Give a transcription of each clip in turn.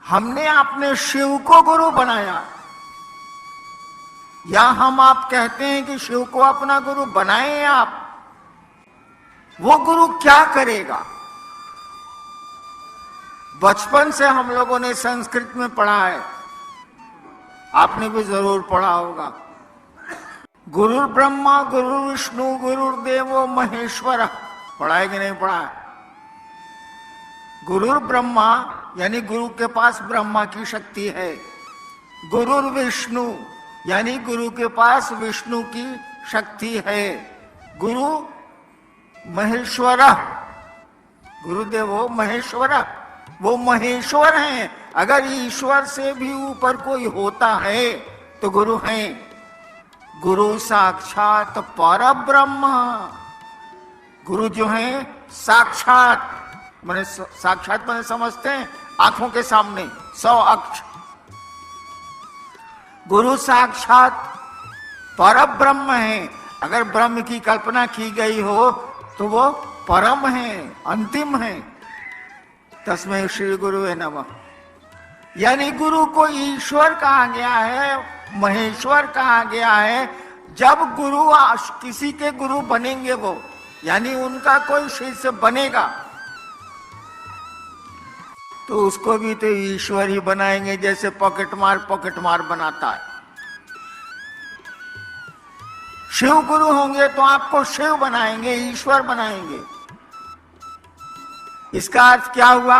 हमने अपने शिव को गुरु बनाया, या हम आप कहते हैं कि शिव को अपना गुरु बनाए आप, वो गुरु क्या करेगा? बचपन से हम लोगों ने संस्कृत में पढ़ा है, आपने भी जरूर पढ़ा होगा, गुरु ब्रह्मा गुरु विष्णु गुरुर्देवो महेश्वर। पढ़ा है कि नहीं पढ़ा है? गुरु ब्रह्मा यानी गुरु के पास ब्रह्मा की शक्ति है, गुरु विष्णु यानी गुरु के पास विष्णु की शक्ति है, गुरु महेश्वर, गुरुदेवो महेश्वर, वो महेश्वर हैं। अगर ईश्वर से भी ऊपर कोई होता है तो गुरु हैं। गुरु साक्षात परब्रह्म, गुरु जो हैं साक्षात, मैंने साक्षात मैंने समझते हैं आंखों के सामने 100 अक्ष। गुरु साक्षात परब्रह्म है। अगर ब्रह्म की कल्पना की गई हो तो वो परम है, अंतिम है। तस्मै श्री गुरुवे नमः। यानी गुरु को ईश्वर कहा गया है, महेश्वर कहा गया है। जब गुरु किसी के गुरु बनेंगे वो, यानी उनका कोई शिष्य बनेगा, तो उसको भी तो ईश्वर ही बनाएंगे, जैसे पॉकेट मार बनाता है। शिव गुरु होंगे तो आपको शिव बनाएंगे, ईश्वर बनाएंगे। इसका अर्थ क्या हुआ?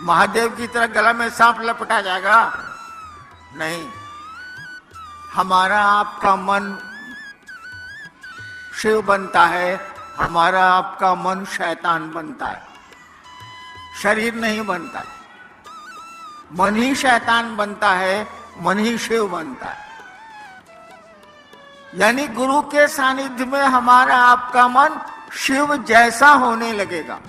महादेव की तरह गला में सांप लपटा जाएगा? नहीं, हमारा आपका मन शिव बनता है, हमारा आपका मन शैतान बनता है, शरीर नहीं बनता है। मन ही शैतान बनता है, मन ही शिव बनता है। यानी गुरु के सानिध्य में हमारा आपका मन शिव जैसा होने लगेगा,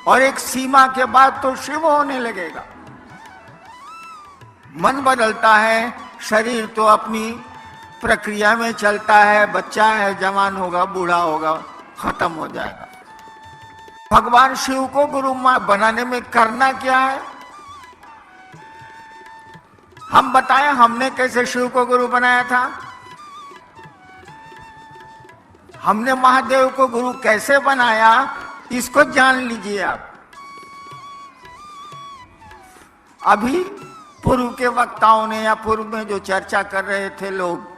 और एक सीमा के बाद तो शिव होने लगेगा। मन बदलता है, शरीर तो अपनी प्रक्रिया में चलता है, बच्चा है, जवान होगा, बूढ़ा होगा, खत्म हो जाएगा। भगवान शिव को गुरु बनाने में करना क्या है? हम बताएं हमने कैसे शिव को गुरु बनाया था? हमने महादेव को गुरु कैसे बनाया, इसको जान लीजिए आप। अभी पूर्व के वक्ताओं ने या पूर्व में जो चर्चा कर रहे थे लोग,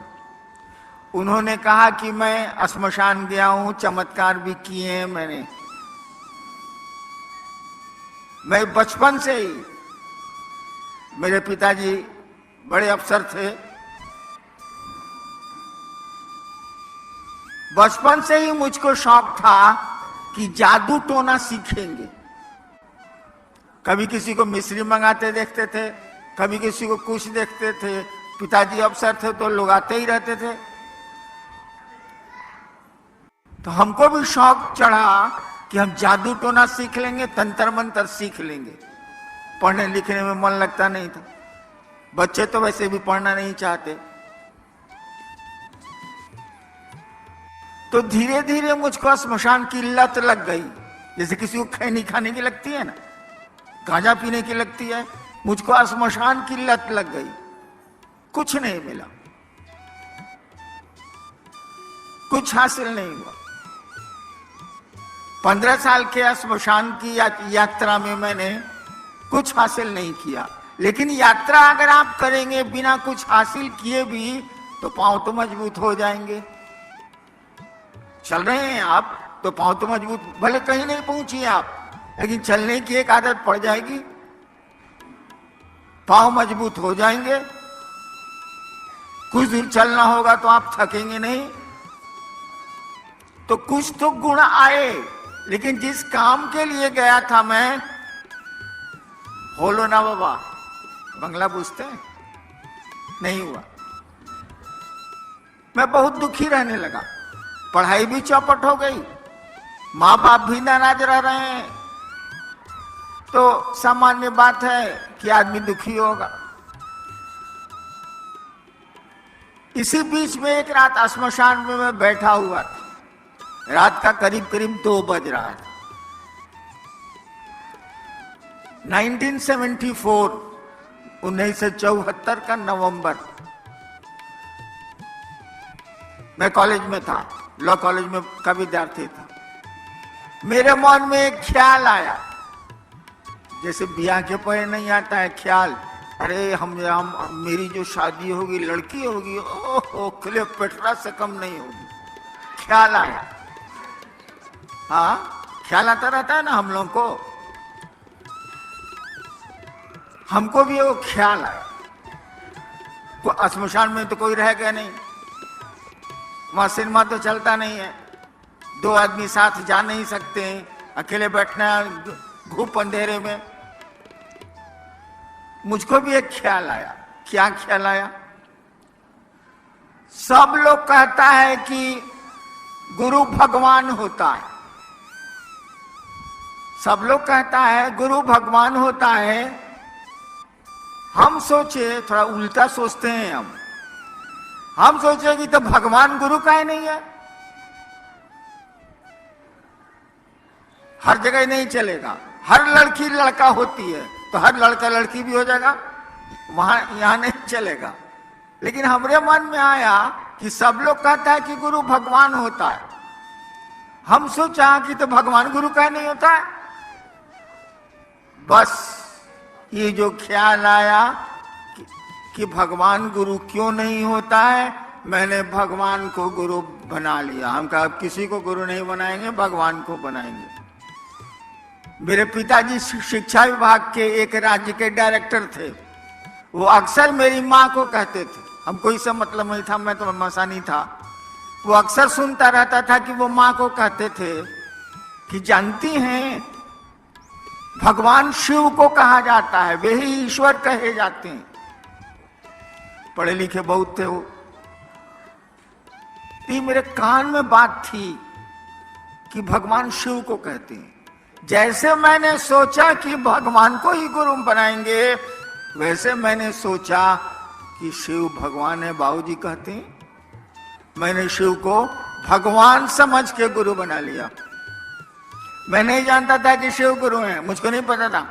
उन्होंने कहा कि मैं श्मशान गया हूं, चमत्कार भी किए हैं मैंने। मैं बचपन से ही, मेरे पिताजी बड़े अफसर थे, बचपन से ही मुझको शौक था कि जादू टोना सीखेंगे। कभी किसी को मिस्री मंगाते देखते थे, कभी किसी को कुछ देखते थे। पिताजी अफसर थे तो लोग आते ही रहते थे, तो हमको भी शौक चढ़ा कि हम जादू टोना सीख लेंगे, तंत्र मंत्र सीख लेंगे। पढ़ने लिखने में मन लगता नहीं था, बच्चे तो वैसे भी पढ़ना नहीं चाहते। तो धीरे धीरे मुझको श्मशान की लत लग गई, जैसे किसी को खैनी खाने की लगती है ना, गांजा पीने की लगती है, मुझको श्मशान की लत लग गई। कुछ नहीं मिला, कुछ हासिल नहीं हुआ। 15 साल के श्मशान की यात्रा में मैंने कुछ हासिल नहीं किया। लेकिन यात्रा अगर आप करेंगे बिना कुछ हासिल किए भी, तो पांव तो मजबूत हो जाएंगे। चल रहे हैं आप तो पांव तो मजबूत, भले कहीं नहीं पहुंचिए आप, लेकिन चलने की एक आदत पड़ जाएगी, पांव मजबूत हो जाएंगे। कुछ दूर चलना होगा तो आप थकेंगे नहीं। तो कुछ तो गुण आए, लेकिन जिस काम के लिए गया था मैं, होलो ना बाबा, बंगला पूछते हैं, नहीं हुआ। मैं बहुत दुखी रहने लगा, पढ़ाई भी चौपट हो गई, माँ बाप भी नाराज रह रहे हैं, तो सामान्य बात है कि आदमी दुखी होगा। इसी बीच में एक रात श्मशान में मैं बैठा हुआ था, रात का करीब करीब 2 बज रहा था। 1974 1974 का नवंबर, मैं कॉलेज में था, लॉ कॉलेज में का विद्यार्थी था। मेरे मन में एक ख्याल आया, जैसे ब्याह के पहले नहीं आता है ख्याल, अरे हम मेरी जो शादी होगी लड़की होगी, ओहो क्लियोपेट्रा से कम नहीं होगी। ख्याल आया, हाँ ख्याल आता रहता है ना हम लोगों को, हमको भी वो ख्याल आया। श्मशान में तो कोई रहेगा नहीं, वहां सिनेमा तो चलता नहीं है, दो आदमी साथ जा नहीं सकते हैं, अकेले बैठना घूप अंधेरे में। मुझको भी एक ख्याल आया। क्या ख्याल आया? सब लोग कहता है कि गुरु भगवान होता है, सब लोग कहता है गुरु भगवान होता है। हम सोचे, थोड़ा उल्टा सोचते हैं हम सोचे कि तो भगवान गुरु का ही नहीं है, हर जगह नहीं चलेगा। हर लड़की लड़का होती है तो हर लड़का लड़की भी हो जाएगा, वहां यहां नहीं चलेगा। लेकिन हमारे मन में आया कि सब लोग कहता है कि गुरु भगवान होता है, हम सोचा कि तो भगवान गुरु का नहीं होता है। बस ये जो ख्याल आया कि भगवान गुरु क्यों नहीं होता है, मैंने भगवान को गुरु बना लिया। हम कहा किसी को गुरु नहीं बनाएंगे, भगवान को बनाएंगे। मेरे पिताजी शिक्षा विभाग के एक राज्य के डायरेक्टर थे। वो अक्सर मेरी माँ को कहते थे, हमको इससे मतलब नहीं था, मैं तो मसानी था, वो अक्सर सुनता रहता था कि वो माँ को कहते थे कि जानती हैं भगवान शिव को कहा जाता है, वे ही ईश्वर कहे जाते हैं। पढ़े लिखे बहुत थे वो। ये मेरे कान में बात थी कि भगवान शिव को कहते हैं। जैसे मैंने सोचा कि भगवान को ही गुरु बनाएंगे, वैसे मैंने सोचा कि शिव भगवान है, बाबूजी कहते हैं। मैंने शिव को भगवान समझ के गुरु बना लिया। मैं नहीं जानता था कि शिव गुरु हैं, मुझको नहीं पता था,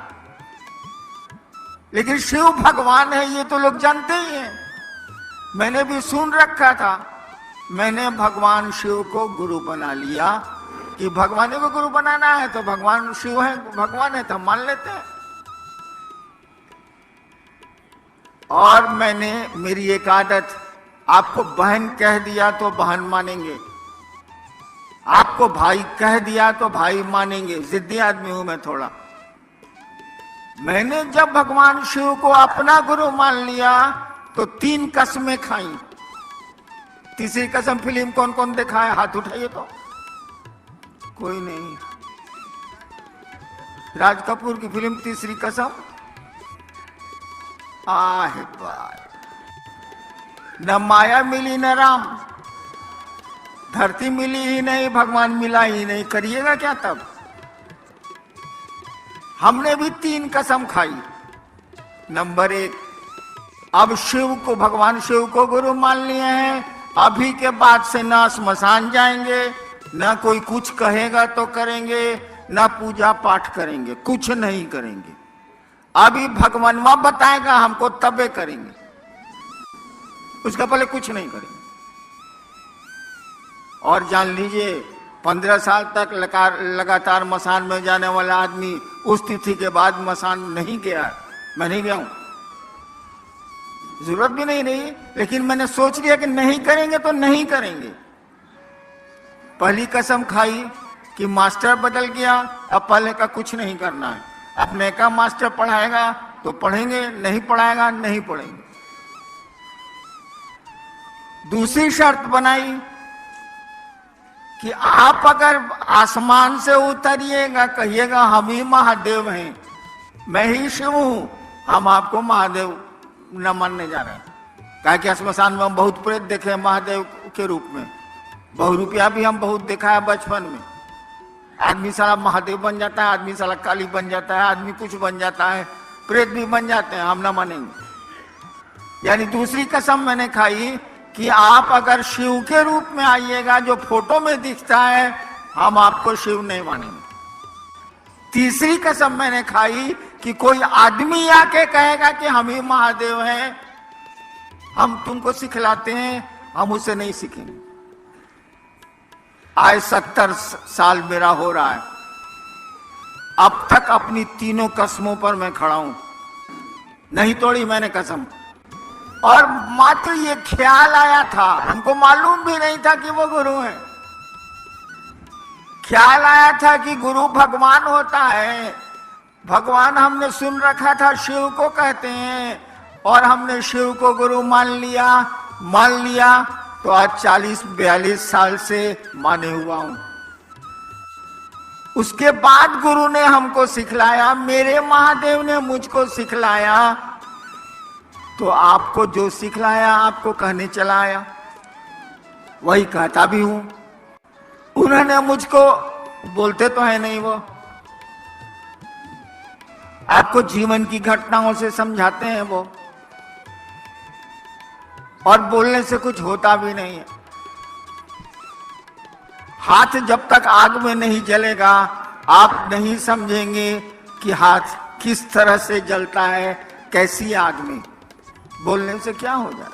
लेकिन शिव भगवान है ये तो लोग जानते ही हैं, मैंने भी सुन रखा था। मैंने भगवान शिव को गुरु बना लिया कि भगवान को गुरु बनाना है तो भगवान शिव है, भगवान है तो मान लेते हैं। और मैंने, मेरी एक आदत, आपको बहन कह दिया तो बहन मानेंगे, आपको भाई कह दिया तो भाई मानेंगे। जिद्दी आदमी हूं मैं थोड़ा। मैंने जब भगवान शिव को अपना गुरु मान लिया तो 3 कसमें खाई। तीसरी कसम फिल्म कौन कौन देखा है? हाथ उठाइए तो। कोई नहीं। राज कपूर की फिल्म तीसरी कसम। आहे बात, न माया मिली न राम, धरती मिली ही नहीं, भगवान मिला ही नहीं, करिएगा क्या तब? हमने भी 3 कसम खाई। नंबर 1, अब शिव को, भगवान शिव को गुरु मान लिए हैं, अभी के बाद से ना स्मशान जाएंगे, ना कोई कुछ कहेगा तो करेंगे, ना पूजा पाठ करेंगे, कुछ नहीं करेंगे। अभी भगवान बताएगा हमको तबे करेंगे, उसका पहले कुछ नहीं करेंगे। और जान लीजिए 15 साल तक लगातार मसान में जाने वाला आदमी उस तिथि के बाद मसान नहीं गया। मैं नहीं गया हूं, जरूरत भी नहीं रही, लेकिन मैंने सोच लिया कि नहीं करेंगे तो नहीं करेंगे। पहली कसम खाई कि मास्टर बदल गया, अब पहले का कुछ नहीं करना है। अपने का मास्टर पढ़ाएगा तो पढ़ेंगे, नहीं पढ़ाएगा नहीं पढ़ेंगे। दूसरी शर्त बनाई कि आप अगर आसमान से उतरिएगा, कहिएगा हम ही महादेव हैं, मैं ही शिव हूं, हम आपको महादेव न मानने जा रहे हैं। कहा कि श्मशान में हम बहुत प्रेत देखे हैं महादेव के रूप में, बहुरूपिया भी हम बहुत देखा है बचपन में। आदमी साला महादेव बन जाता है, आदमी साला काली बन जाता है, आदमी कुछ बन जाता है, प्रेत भी बन जाते हैं, हम ना मानेंगे। यानी दूसरी कसम मैंने खाई कि आप अगर शिव के रूप में आइएगा, जो फोटो में दिखता है, हम आपको शिव नहीं मानेंगे। तीसरी कसम मैंने खाई कि कोई आदमी आके कहेगा कि हम ही महादेव हैं, हम तुमको सिखलाते हैं, हम उसे नहीं सीखेंगे। आज 70 साल मेरा हो रहा है, अब तक अपनी तीनों कसमों पर मैं खड़ा हूं, नहीं तोड़ी मैंने कसम। और मात्र ये ख्याल आया था, हमको मालूम भी नहीं था कि वो गुरु हैं। ख्याल आया था कि गुरु भगवान होता है। भगवान हमने सुन रखा था शिव को कहते हैं, और हमने शिव को गुरु मान लिया। तो आज 40-42 साल से माने हुआ हूं। उसके बाद गुरु ने हमको सिखलाया, मेरे महादेव ने मुझको सिखलाया, तो आपको जो सिखलाया आपको कहने चला आया, वही कहता भी हूं। उन्होंने मुझको, बोलते तो है नहीं वो, आपको जीवन की घटनाओं से समझाते हैं वो, और बोलने से कुछ होता भी नहीं है। हाथ जब तक आग में नहीं जलेगा, आप नहीं समझेंगे कि हाथ किस तरह से जलता है, कैसी आग में। बोलने से क्या हो जाए।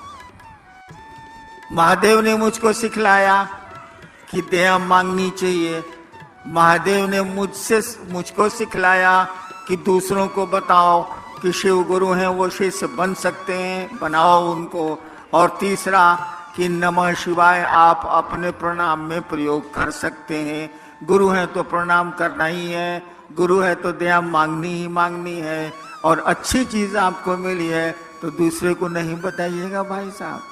महादेव ने मुझको सिखलाया कि दया मांगनी चाहिए। महादेव ने मुझको सिखलाया कि दूसरों को बताओ कि शिव गुरु हैं, वो शिष्य बन सकते हैं, बनाओ उनको। और तीसरा कि नमः शिवाय आप अपने प्रणाम में प्रयोग कर सकते हैं। गुरु है तो प्रणाम करना ही है, गुरु है तो दया मांगनी ही मांगनी है, और अच्छी चीज आपको मिली है तो दूसरे को नहीं बताइएगा भाई साहब।